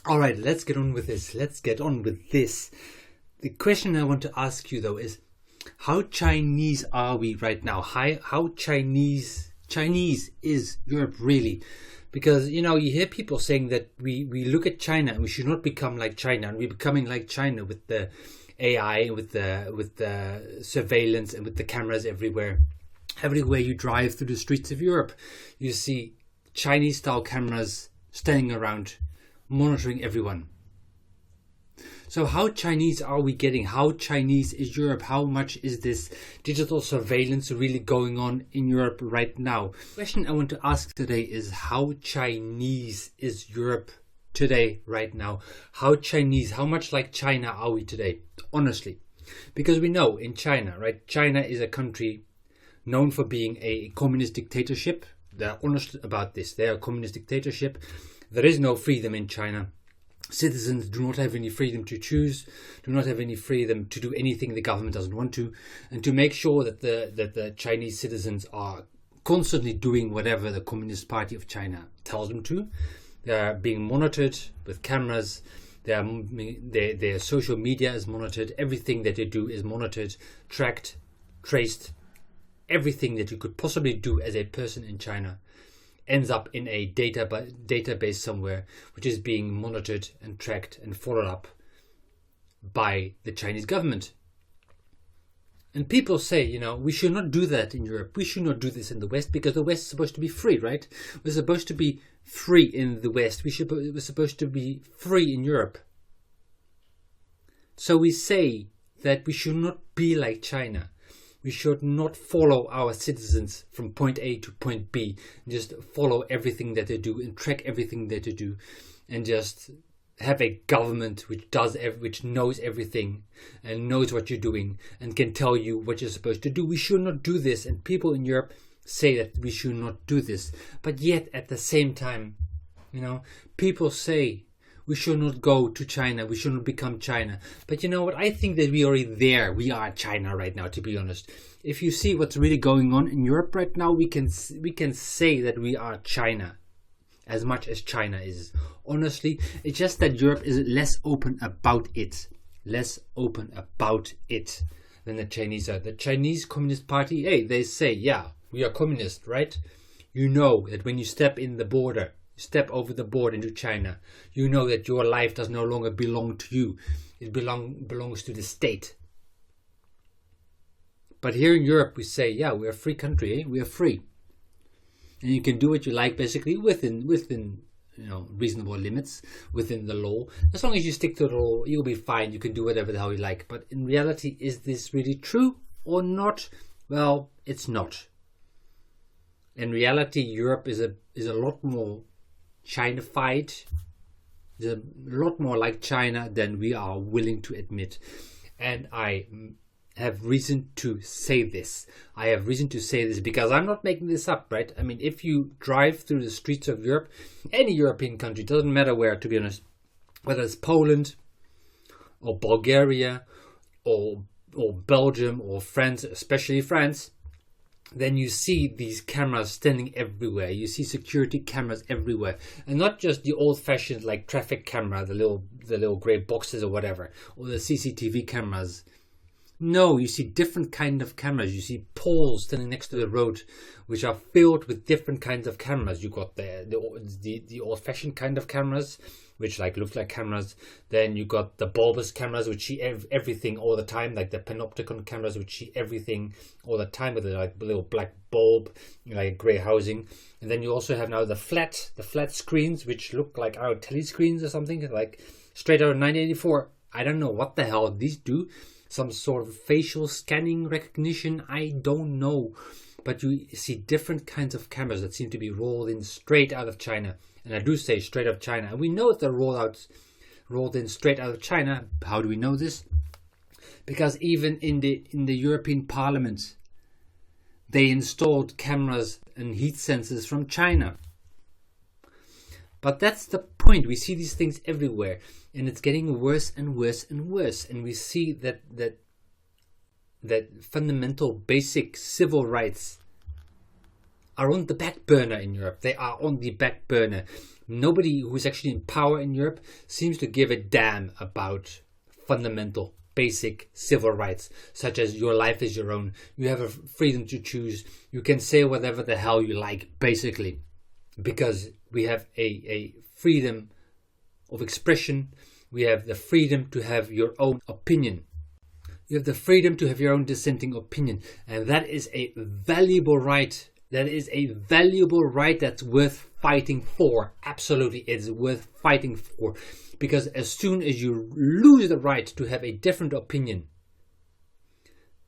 All right, let's get on with this. Let's get on with this. The question I want to ask you though is, how Chinese are we right now? How Chinese is Europe really? Because you hear people saying that we look at China and we should not become like China, and we're becoming like China with the AI, with the surveillance, and with the cameras everywhere. Everywhere you drive through the streets of Europe, you see Chinese style cameras standing around monitoring everyone. So how Chinese are we getting? How Chinese is Europe? How much is this digital surveillance really going on in Europe right now? The question I want to ask today is, how Chinese is Europe today, right now? How Chinese, how much like China are we today? Honestly. Because we know in China, right? China is a country known for being a communist dictatorship. They're honest about this. They are a communist dictatorship. There is no freedom in China. Citizens do not have any freedom to choose, do not have any freedom to do anything the government doesn't want to, and to make sure that the Chinese citizens are constantly doing whatever the Communist Party of China tells them to. They are being monitored with cameras. Their social media is monitored. Everything that they do is monitored, tracked, traced. Everything that you could possibly do as a person in China ends up in a database somewhere, which is being monitored and tracked and followed up by the Chinese government. And people say, we should not do that in Europe. We should not do this in the West, because the West is supposed to be free, right? We're supposed to be free in the West. We're supposed to be free in Europe. So we say that we should not be like China. We should not follow our citizens from point A to point B, and just follow everything that they do and track everything that they do, and just have a government which knows everything and knows what you're doing and can tell you what you're supposed to do. We should not do this, and people in Europe say that we should not do this. But yet at the same time, people say we should not go to China. We should not become China. But you know what? I think that we are already there. We are China right now, to be honest. If you see what's really going on in Europe right now, we can say that we are China, as much as China is. Honestly, it's just that Europe is less open about it. Less open about it than the Chinese are. The Chinese Communist Party, hey, they say, yeah, we are communist, right? You know that when you step over the border into China, you know that your life does no longer belong to you. It belongs to the state. But here in Europe, we say, yeah, we're a free country. We are free, and you can do what you like, basically within reasonable limits, within the law. As long as you stick to the law, you'll be fine. You can do whatever the hell you like. But in reality, is this really true or not? Well, it's not. In reality, Europe is a lot more China-fied. It's a lot more like China than we are willing to admit. And I have reason to say this. I have reason to say this because I'm not making this up, right? I mean, if you drive through the streets of Europe, any European country, doesn't matter where, to be honest, whether it's Poland or Bulgaria or Belgium or France, especially France, then you see these cameras standing everywhere. You see security cameras everywhere, and not just the old-fashioned like traffic camera, the little grey boxes or whatever, or the CCTV cameras. No, you see different kind of cameras. You see poles standing next to the road, which are filled with different kinds of cameras. You got the old-fashioned kind of cameras, which look like cameras. Then you got the bulbous cameras, which see everything all the time, like the panopticon cameras, which see everything all the time with a little black bulb, like grey housing. And then you also have now the flat screens, which look like our telescreens or something, like straight out of 1984. I don't know what the hell these do. Some sort of facial scanning recognition, I don't know. But you see different kinds of cameras that seem to be rolled in straight out of China. And I do say straight out of China. And we know that they're rolled in straight out of China. How do we know this? Because even in the European Parliament, they installed cameras and heat sensors from China. But that's the point. We see these things everywhere, and it's getting worse and worse and worse. And we see that fundamental, basic civil rights are on the back burner in Europe. They are on the back burner. Nobody who is actually in power in Europe seems to give a damn about fundamental, basic civil rights, such as your life is your own. You have a freedom to choose. You can say whatever the hell you like, basically, because we have a freedom of expression. We have the freedom to have your own opinion. You have the freedom to have your own dissenting opinion. And that is a valuable right. That is a valuable right that's worth fighting for. Absolutely, it's worth fighting for. Because as soon as you lose the right to have a different opinion,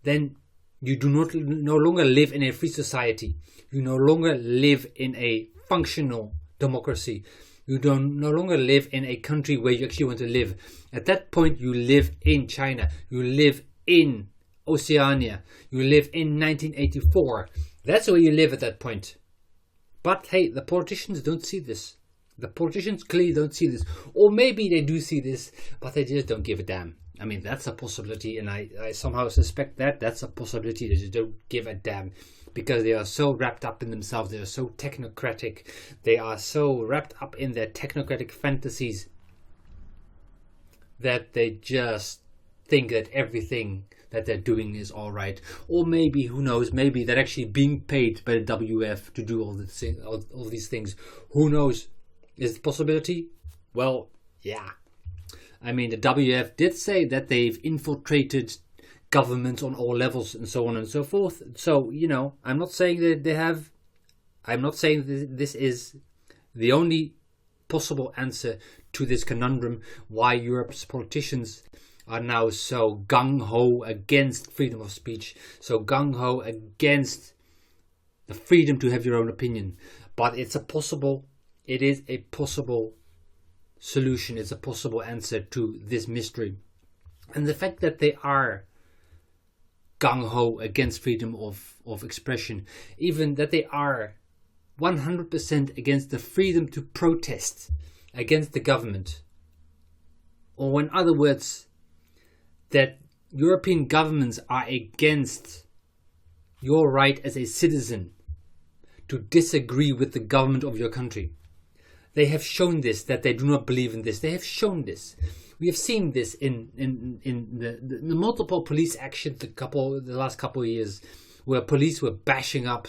then you do not no longer live in a free society. You no longer live in a functional democracy. You no longer live in a country where you actually want to live. At that point, you live in China. You live in Oceania. You live in 1984. That's where you live at that point. But hey, the politicians don't see this. The politicians clearly don't see this. Or maybe they do see this, but they just don't give a damn. I mean, that's a possibility, and I somehow suspect that that's a possibility. They just don't give a damn because they are so wrapped up in themselves. They are so technocratic. They are so wrapped up in their technocratic fantasies that they just think that everything that they're doing is all right. Or maybe, who knows, maybe they're actually being paid by the WF to do all these things. Who knows? Is it a possibility? Well, yeah. I mean, the WF did say that they've infiltrated governments on all levels and so on and so forth. So, you know, I'm not saying that they have. I'm not saying that this is the only possible answer to this conundrum why Europe's politicians are now so gung-ho against freedom of speech, so gung-ho against the freedom to have your own opinion. But it is a possible solution, it's a possible answer to this mystery. And the fact that they are gung-ho against freedom of expression, even that they are 100% against the freedom to protest against the government, or in other words, that European governments are against your right as a citizen to disagree with the government of your country. They have shown this, that they do not believe in this. They have shown this. We have seen this in the multiple police actions the last couple of years, where police were bashing up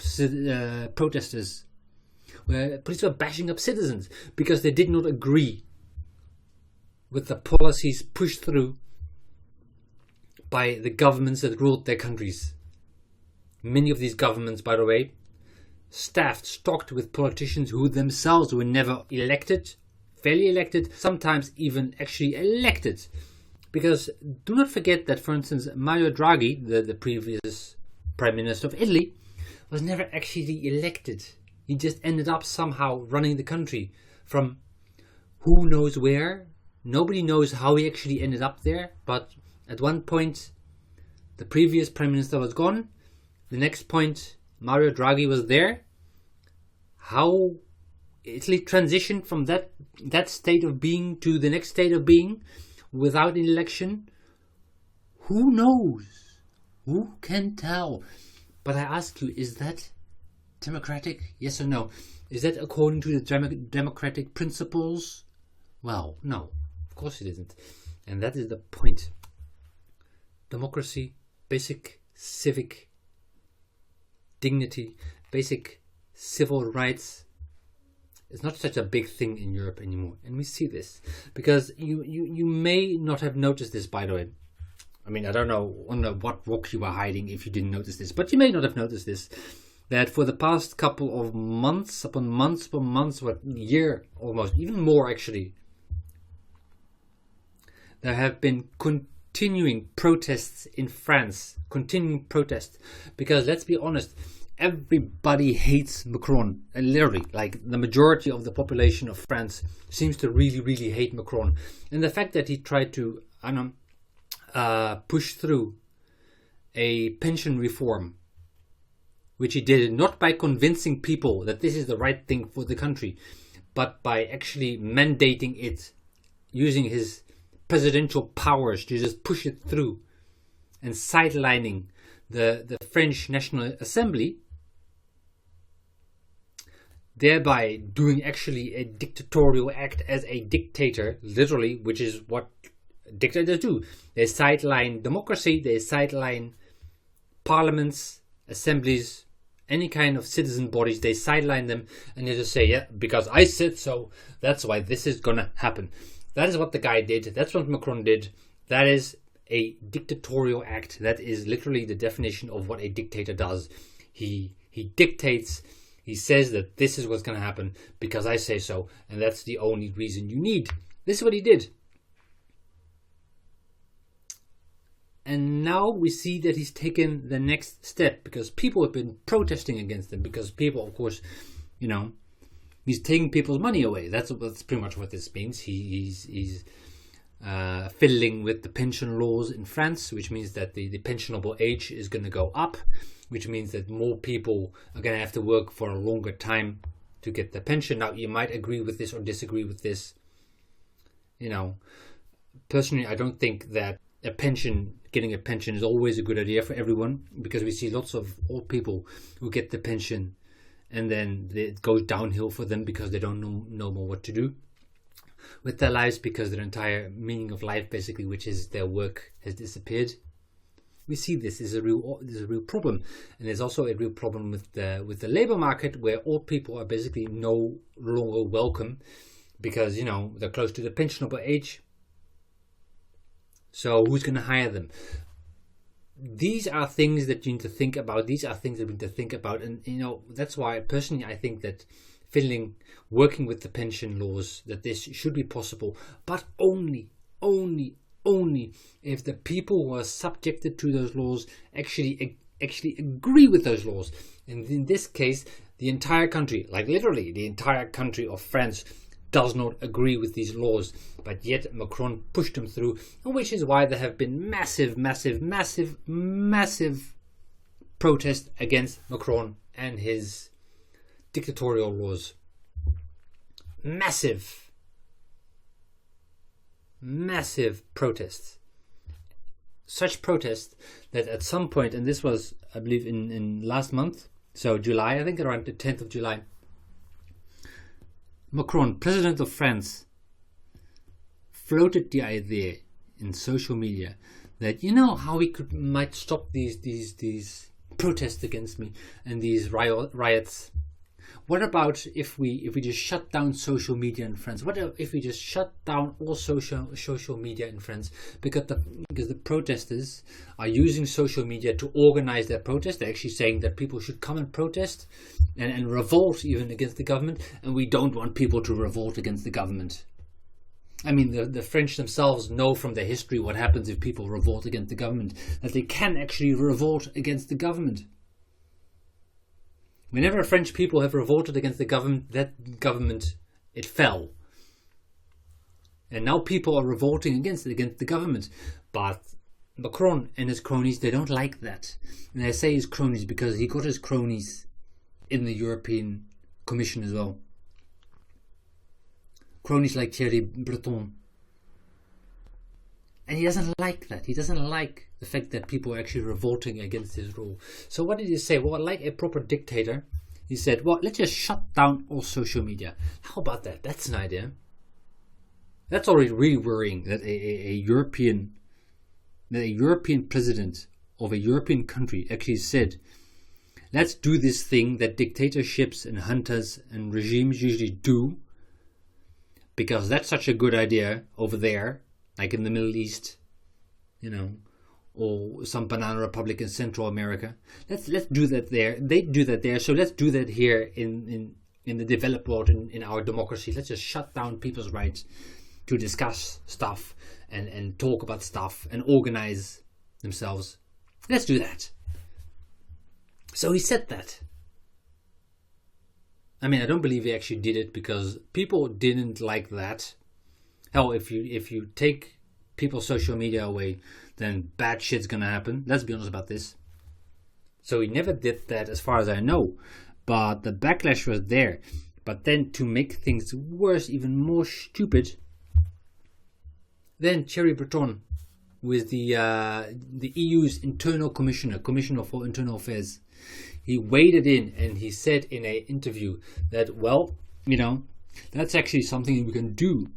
protesters, where police were bashing up citizens because they did not agree with the policies pushed through by the governments that ruled their countries. Many of these governments, by the way, stocked with politicians who themselves were never elected, fairly elected, sometimes even actually elected. Because do not forget that, for instance, Mario Draghi, the previous Prime Minister of Italy, was never actually elected. He just ended up somehow running the country from who knows where. Nobody knows how he actually ended up there, but at one point the previous Prime Minister was gone. The next point Mario Draghi was there. How Italy transitioned from that state of being to the next state of being without an election, who knows? Who can tell? But I ask you, is that democratic? Yes or no? Is that according to the democratic principles? Well, no, of course it isn't. And that is the point. Democracy, basic civic dignity, basic civil rights is not such a big thing in Europe anymore. And we see this because you may not have noticed this, by the way. I mean, I don't know on what rock you were hiding if you didn't notice this, but you may not have noticed this, that for the past couple of months, upon months, what year almost, even more actually, there have been continuing protests in France, because let's be honest, everybody hates Macron, and literally, like the majority of the population of France seems to really, really hate Macron. And the fact that he tried to push through a pension reform, which he did not by convincing people that this is the right thing for the country, but by actually mandating it, using his presidential powers to just push it through and sidelining the French National Assembly, thereby doing actually a dictatorial act as a dictator, literally, which is what dictators do. They sideline democracy, they sideline parliaments, assemblies, any kind of citizen bodies, they sideline them, and they just say, yeah, because I said so, that's why this is gonna happen. That is what the guy did. That's what Macron did. That is a dictatorial act. That is literally the definition of what a dictator does. He dictates. He says that this is what's going to happen because I say so, and that's the only reason you need. This is what he did. And now we see that he's taken the next step because people have been protesting against him, because people, of course, he's taking people's money away. That's pretty much what this means. He's fiddling with the pension laws in France, which means that the pensionable age is going to go up, which means that more people are going to have to work for a longer time to get their pension. Now, you might agree with this or disagree with this. Personally, I don't think that getting a pension is always a good idea for everyone, because we see lots of old people who get the pension and then it goes downhill for them because they don't know more what to do with their lives, because their entire meaning of life, basically, which is their work, has disappeared. We see this is a real problem, and there's also a real problem with the labor market, where old people are basically no longer welcome because they're close to the pensionable age. So who's going to hire them? These are things that you need to think about. These are things that we need to think about, and that's why personally I think that working with the pension laws, that this should be possible, but only if the people who are subjected to those laws actually agree with those laws. And in this case, the entire country, like literally the entire country of France, does not agree with these laws, but yet Macron pushed them through, which is why there have been massive protests against Macron and his dictatorial laws. Massive protests. Such protests that at some point, and this was, I believe, in last month, so July, I think around the 10th of July, Macron, president of France, floated the idea in social media that how we might stop these protests against me and these riots. What about if we just shut down social media in France? What if we just shut down all social media in France? Because the protesters are using social media to organize their protest. They're actually saying that people should come and protest and revolt even against the government. And we don't want people to revolt against the government. I mean, the French themselves know from their history what happens if people revolt against the government, that they can actually revolt against the government. Whenever French people have revolted against the government, that government, it fell. And now people are revolting against the government. But Macron and his cronies, they don't like that. And I say his cronies because he got his cronies in the European Commission as well. Cronies like Thierry Breton. And he doesn't like that. He doesn't like the fact that people are actually revolting against his rule. So what did he say? Well, like a proper dictator, he said, well, let's just shut down all social media. How about that? That's an idea. That's already really worrying, that a European president of a European country actually said, let's do this thing that dictatorships and juntas and regimes usually do, because that's such a good idea over there, like in the Middle East, or some banana republic in Central America. Let's do that there. They do that there, so let's do that here in the developed world, in our democracy. Let's just shut down people's rights to discuss stuff and talk about stuff and organize themselves. Let's do that. So he said that. I mean, I don't believe he actually did it, because people didn't like that. Hell, if you take people's social media away, then bad shit's gonna happen. Let's be honest about this. So he never did that, as far as I know. But the backlash was there. But then, to make things worse, even more stupid, then Thierry Breton, who is the EU's internal commissioner for internal affairs, he waded in and he said in an interview that, well, that's actually something we can do.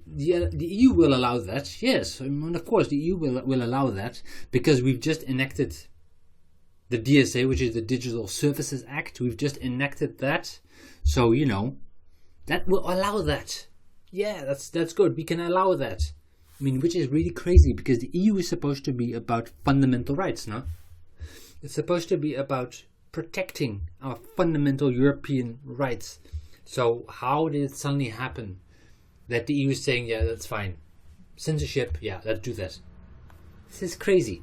The EU will allow that, yes. Of course, the EU will allow that because we've just enacted the DSA, which is the Digital Services Act. We've just enacted that. So, that will allow that. Yeah, that's good. We can allow that. Which is really crazy because the EU is supposed to be about fundamental rights, no? It's supposed to be about protecting our fundamental European rights. So how did it suddenly happen that the EU is saying, yeah, that's fine. Censorship, yeah, let's do that. This is crazy.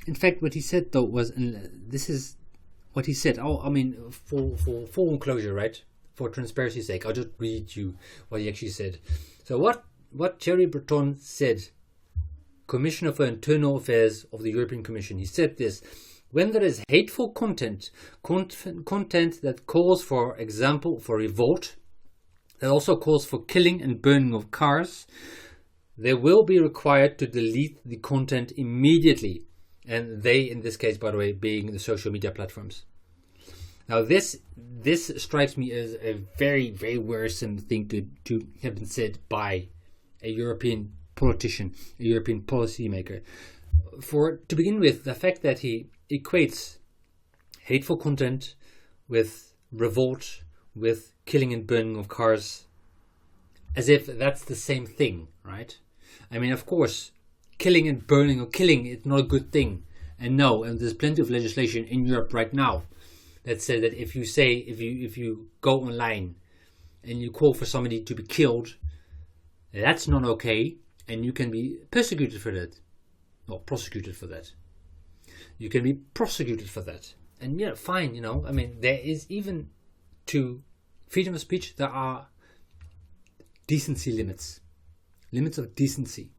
In fact, what he said though was, this is what he said. For full enclosure, right? For transparency's sake, I'll just read you what he actually said. So what Thierry Breton said, Commissioner for Internal Affairs of the European Commission, he said this: when there is hateful content that calls, for example, for revolt, that also calls for killing and burning of cars, they will be required to delete the content immediately. And they, in this case, by the way, being the social media platforms. Now, this strikes me as a very, very worrisome thing to have been said by a European politician, a European policymaker. To begin with, the fact that he equates hateful content with revolt, with killing and burning of cars, as if that's the same thing, right? Of course, killing and burning, or killing, is not a good thing. And there's plenty of legislation in Europe right now that says that if you go online and you call for somebody to be killed, that's not okay, and you can be persecuted for that, or prosecuted for that. You can be prosecuted for that, and yeah, fine. There is, even to freedom of speech, there are decency limits of decency.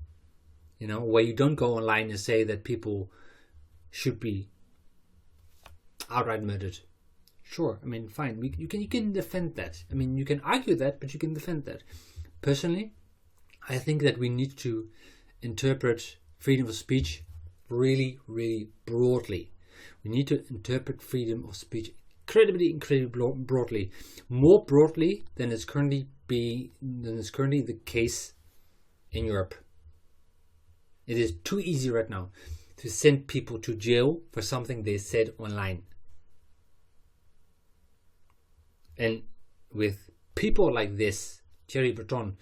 Where you don't go online and say that people should be outright murdered. Sure, fine. You can defend that. You can argue that, but you can defend that. Personally, I think that we need to interpret freedom of speech really, really broadly. We need to interpret freedom of speech incredibly broadly, more broadly than is currently the case in Europe. It is too easy right now to send people to jail for something they said online. And with people like this, Thierry Breton,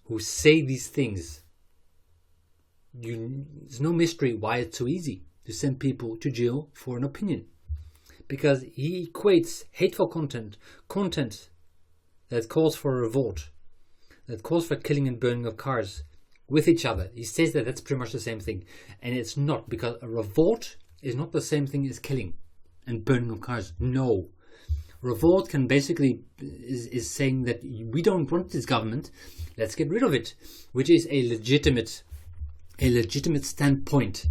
who say these things, there's no mystery why it's so easy to send people to jail for an opinion. Because he equates hateful content that calls for a revolt, that calls for killing and burning of cars, with each other. He says that that's pretty much the same thing. And it's not, because a revolt is not the same thing as killing and burning of cars. No. Revolt can basically is saying that we don't want this government, let's get rid of it, which is a legitimate standpoint.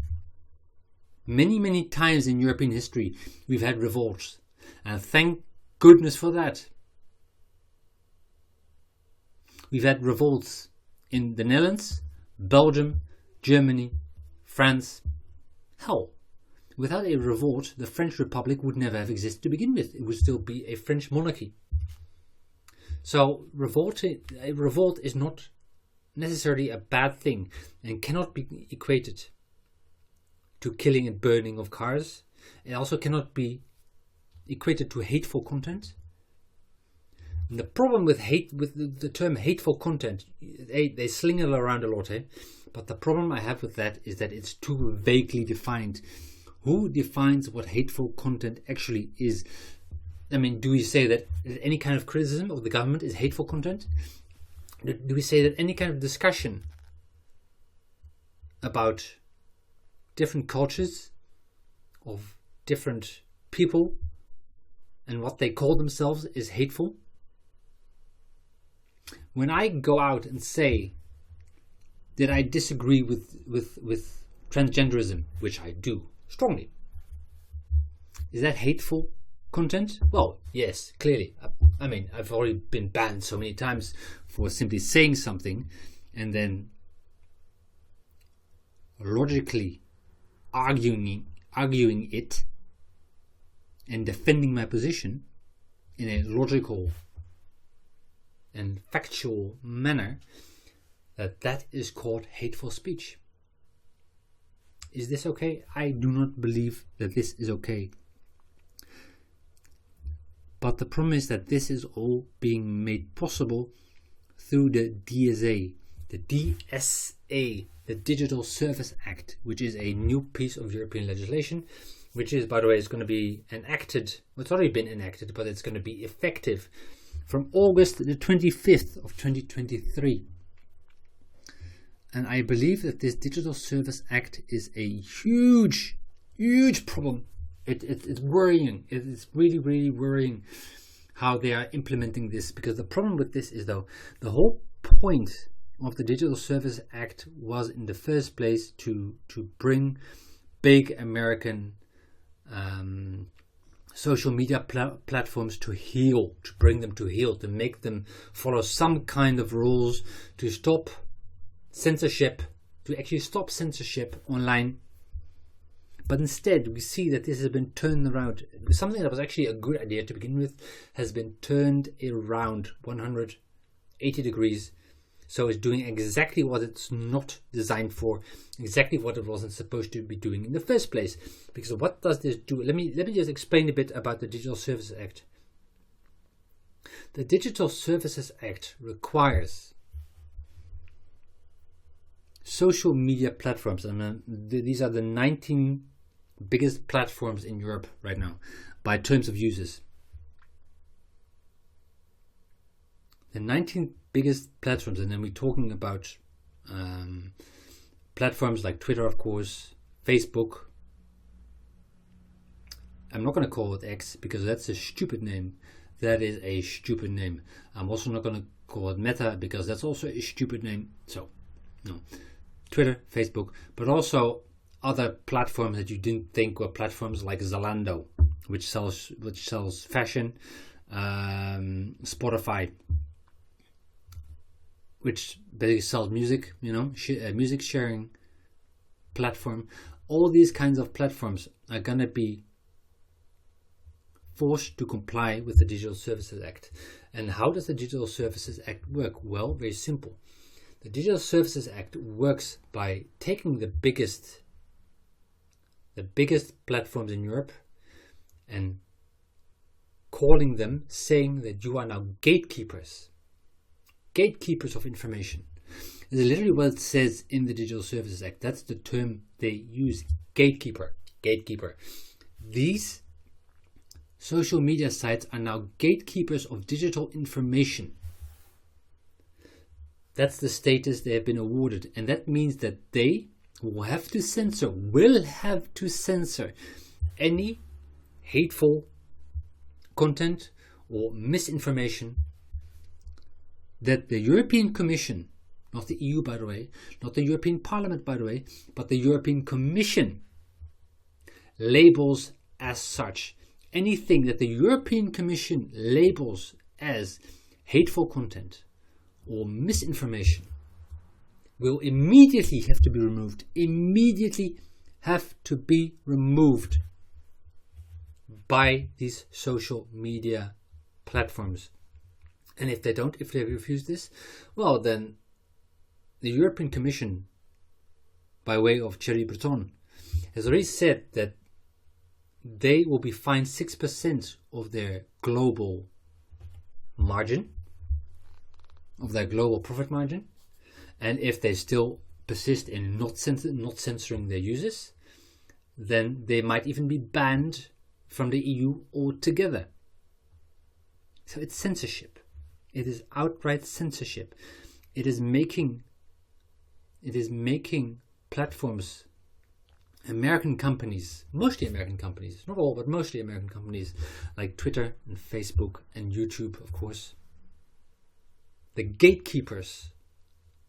Many, many times in European history we've had revolts, and thank goodness for that. We've had revolts in the Netherlands, Belgium, Germany, France. Hell, without a revolt, the French Republic would never have existed to begin with. It would still be a French monarchy. So a revolt is not necessarily a bad thing and cannot be equated to killing and burning of cars. It also cannot be equated to hateful content. And the problem with the term hateful content, they sling it around a lot, but the problem I have with that is that it's too vaguely defined. Who defines what hateful content actually is? Do we say that any kind of criticism of the government is hateful content? Do we say that any kind of discussion about different cultures of different people and what they call themselves is hateful? When I go out and say that I disagree with transgenderism, which I do strongly, is that hateful content? Well, yes, clearly. I've already been banned so many times for simply saying something and then logically arguing arguing it and defending my position in a logical and factual manner, that is called hateful speech. Is this okay? I do not believe that this is okay. But the problem is that this is all being made possible through the DSA, the Digital Service Act, which is a new piece of European legislation, which is, by the way, is going to be enacted. Well, it's already been enacted, but it's going to be effective from August the 25th of 2023. And I believe that this Digital Service Act is a huge, huge problem. It's worrying. It's really, really worrying how they are implementing this, because the problem with this is, though, the whole point of the Digital Service Act was in the first place to bring big American social media platforms to heel, to bring them to heel, to make them follow some kind of rules, to stop censorship, to actually stop censorship online. But instead, we see that this has been turned around. Something that was actually a good idea to begin with has been turned around 180 degrees. So it's doing exactly what it's not designed for, exactly what it wasn't supposed to be doing in the first place. Because what does this do? Let me just explain a bit about the Digital Services Act. The Digital Services Act requires social media platforms, and these are the 19 biggest platforms in Europe right now by terms of users. The 19 biggest platforms, and then we're talking about platforms like Twitter, of course, Facebook. I'm not going to call it X because that's a stupid name. That is a stupid name. I'm also not going to call it Meta because that's also a stupid name. So, no. Twitter, Facebook, but also other platforms that you didn't think were platforms, like Zalando, which sells fashion, Spotify, which basically sells music, music sharing platform. All these kinds of platforms are going to be forced to comply with the Digital Services Act. And how does the Digital Services Act work? Well, very simple. The Digital Services Act works by taking the biggest platforms in Europe and calling them, saying that you are now gatekeepers of information. This is literally what it says in the Digital Services Act. That's the term they use, gatekeeper. These social media sites are now gatekeepers of digital information. That's the status they have been awarded, and that means that they will have to censor any hateful content or misinformation that the European Commission, not the EU, by the way, not the European Parliament, by the way, but the European Commission labels as such. Anything that the European Commission labels as hateful content or misinformation will immediately have to be removed by these social media platforms. And if they refuse this, well, then the European Commission, by way of Thierry Breton, has already said that they will be fined 6% of their global margin, of their global profit margin. And if they still persist in not censoring their users, then they might even be banned from the EU altogether. So it's censorship. It is outright censorship. It is making platforms, American companies, mostly American companies, not all, but mostly American companies, like Twitter and Facebook and YouTube, of course, the gatekeepers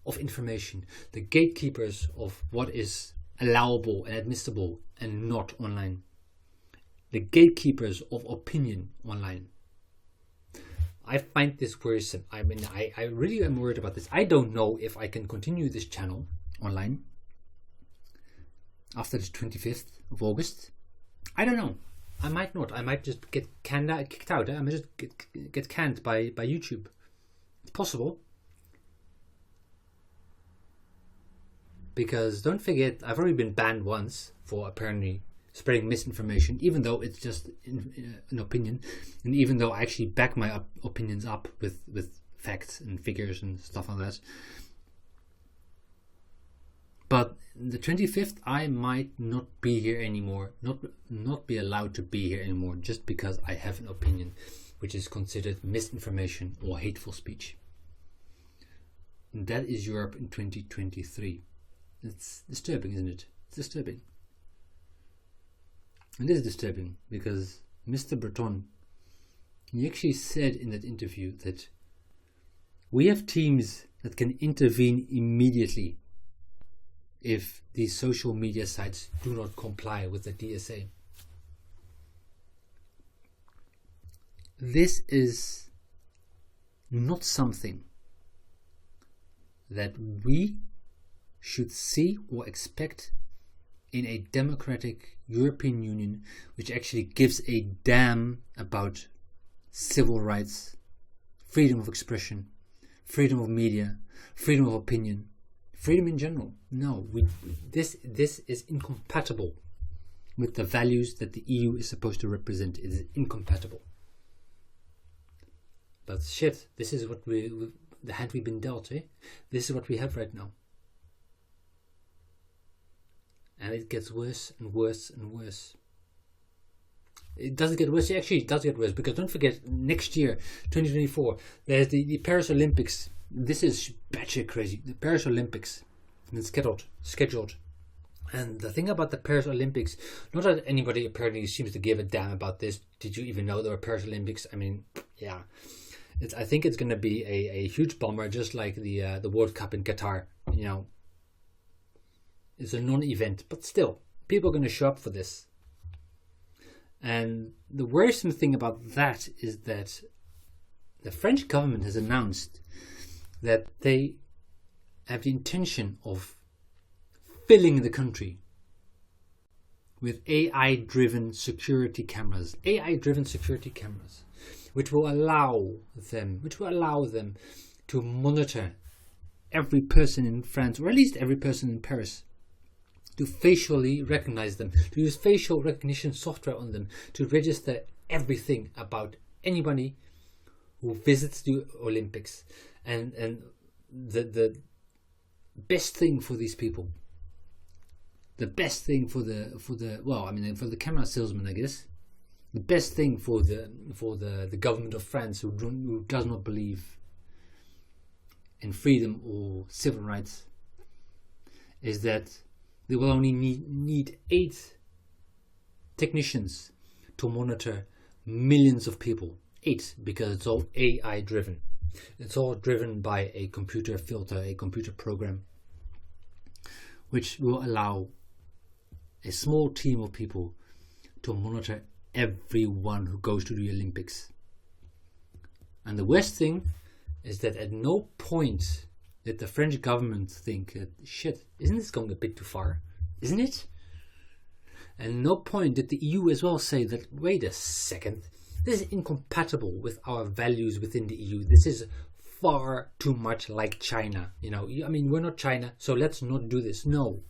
of information, the gatekeepers of what is allowable and admissible and not online, the gatekeepers of opinion online. I find this worrisome. I mean, I really am worried about this. I don't know if I can continue this channel online after the 25th of August. I don't know. I might not. I might just get kicked out. I might just get canned by YouTube. It's possible. Because don't forget, I've already been banned once for apparently spreading misinformation, even though it's just an opinion, and even though I actually back my opinions up with facts and figures and stuff like that. But the 25th, I might not be here anymore, not be allowed to be here anymore, just because I have an opinion which is considered misinformation or hateful speech. And that is Europe in 2023. It's disturbing, isn't it? It's disturbing. It is disturbing because Mr. Breton, he actually said in that interview that we have teams that can intervene immediately if these social media sites do not comply with the DSA. This is not something that we should see or expect in a democratic European Union which actually gives a damn about civil rights, freedom of expression, freedom of media, freedom of opinion, freedom in general. No, this is incompatible with the values that the EU is supposed to represent. It is incompatible. But shit, this is what the hand we've been dealt, eh? This is what we have right now. And it gets worse and worse and worse. It doesn't get worse. Actually, it does get worse, because don't forget, next year, 2024, there's the Paris Olympics. This is batshit crazy. The Paris Olympics. And it's scheduled. And the thing about the Paris Olympics, not that anybody apparently seems to give a damn about this. Did you even know there were Paris Olympics? I mean, yeah. I think it's going to be a huge bummer, just like the World Cup in Qatar. You know, it's a non-event, but still, people are going to show up for this. And the worrisome thing about that is that the French government has announced that they have the intention of filling the country with AI-driven security cameras. AI-driven security cameras, which will allow them to monitor every person in France, or at least every person in Paris, to facially recognize them, to use facial recognition software on them, to register everything about anybody who visits the Olympics. And the best thing for these people, the best thing for the camera salesman, I guess, the best thing for the government of France, who does not believe in freedom or civil rights, is that they will only need 8 technicians to monitor millions of people. 8, because it's all AI driven. It's all driven by a computer filter, a computer program, which will allow a small team of people to monitor everyone who goes to the Olympics. And the worst thing is that at no point did the French government think that, shit, isn't this going a bit too far? Isn't it? And at no point did the EU as well say that, wait a second, this is incompatible with our values within the EU. This is far too much like China. You know, I mean, we're not China, so let's not do this. No.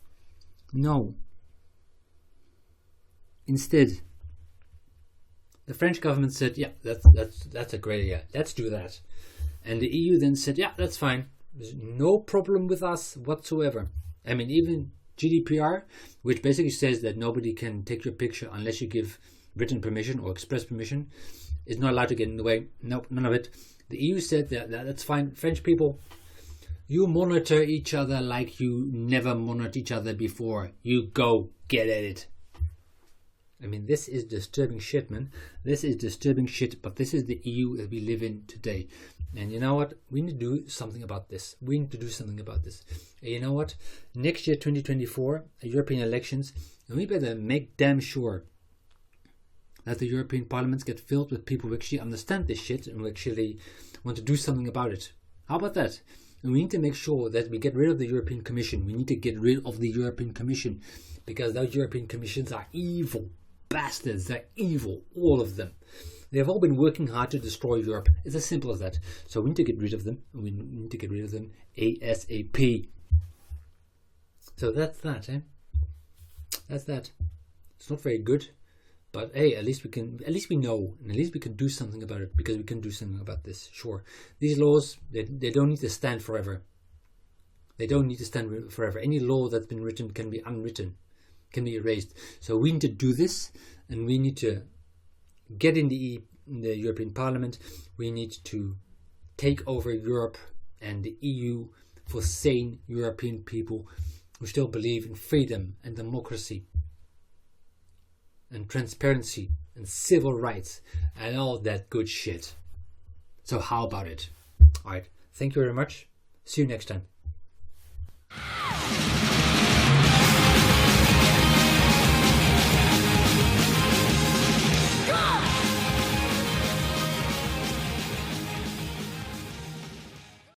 Instead, the French government said, yeah, that's a great idea. Let's do that. And the EU then said, yeah, that's fine. There's no problem with us whatsoever. I mean, even GDPR, which basically says that nobody can take your picture unless you give written permission or express permission, is not allowed to get in the way. Nope, none of it. The EU said that's fine. French people, you monitor each other like you never monitored each other before. You go get at it. I mean, this is disturbing shit, man. This is disturbing shit, but this is the EU that we live in today. And you know what? We need to do something about this. And you know what? Next year, 2024, European elections, and we better make damn sure that the European parliaments get filled with people who actually understand this shit and who actually want to do something about it. How about that? And we need to make sure that we get rid of the European Commission. We need to get rid of the European Commission, because those European Commissions are evil. bastards. They're evil, all of them. They have all been working hard to destroy Europe. It's as simple as that. So we need to get rid of them. We need to get rid of them ASAP. So that's that, eh? That's that. It's not very good, but hey, at least we know, and at least we can do something about it, because we can do something about this. Sure, these laws, they don't need to stand forever. They don't need to stand forever. Any law that's been written can be unwritten, can be erased. So we need to do this, and we need to get in the European Parliament. We need to take over Europe and the EU for sane European people who still believe in freedom and democracy and transparency and civil rights and all that good shit. So how about it? Alright, thank you very much. See you next time.